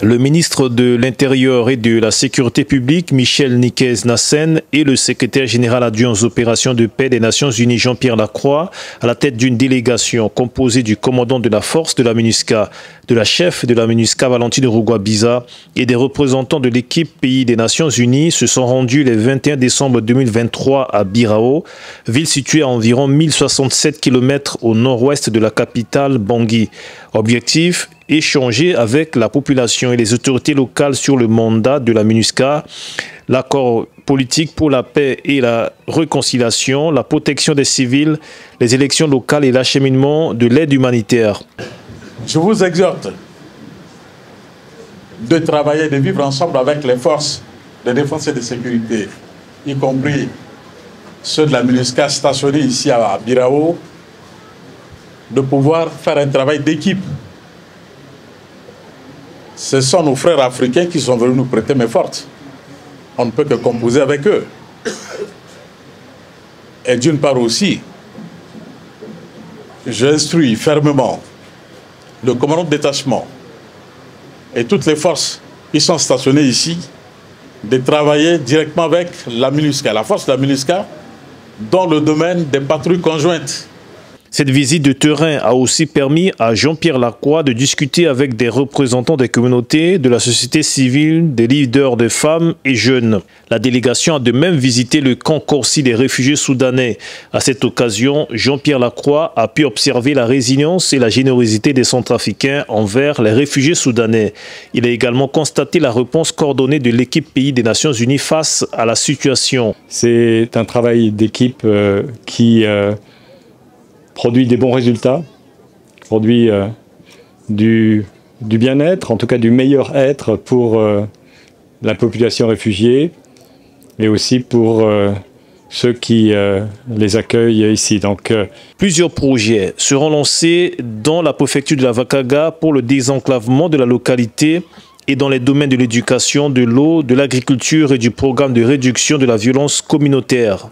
Le ministre de l'Intérieur et de la Sécurité publique, Michel Nicaise-Nassen, et le secrétaire général adjoint aux opérations de paix des Nations Unies, Jean-Pierre Lacroix, à la tête d'une délégation composée du commandant de la force de la MINUSCA, de la chef de la MINUSCA, Valentine Rugwabiza, et des représentants de l'équipe pays des Nations Unies, se sont rendus le 21 décembre 2023 à Birao, ville située à environ 1067 km au nord-ouest de la capitale Bangui. Objectif: échanger avec la population et les autorités locales sur le mandat de la MINUSCA, l'accord politique pour la paix et la réconciliation, la protection des civils, les élections locales et l'acheminement de l'aide humanitaire. Je vous exhorte de travailler, de vivre ensemble avec les forces de défense et de sécurité, y compris ceux de la MINUSCA stationnés ici à Birao, de pouvoir faire un travail d'équipe. Ce sont nos frères africains qui sont venus nous prêter main forte. On ne peut que composer avec eux. Et d'une part aussi, j'instruis fermement le commandant de détachement et toutes les forces qui sont stationnées ici de travailler directement avec la MINUSCA, la force de la MINUSCA, dans le domaine des patrouilles conjointes. Cette visite de terrain a aussi permis à Jean-Pierre Lacroix de discuter avec des représentants des communautés, de la société civile, des leaders de femmes et jeunes. La délégation a de même visité le camp Corsi des réfugiés soudanais. À cette occasion, Jean-Pierre Lacroix a pu observer la résilience et la générosité des Centrafricains envers les réfugiés soudanais. Il a également constaté la réponse coordonnée de l'équipe pays des Nations Unies face à la situation. C'est un travail d'équipe qui produit des bons résultats, produit du bien-être, en tout cas du meilleur être pour la population réfugiée et aussi pour ceux qui les accueillent ici. Donc, plusieurs projets seront lancés dans la préfecture de la Vakaga pour le désenclavement de la localité et dans les domaines de l'éducation, de l'eau, de l'agriculture et du programme de réduction de la violence communautaire.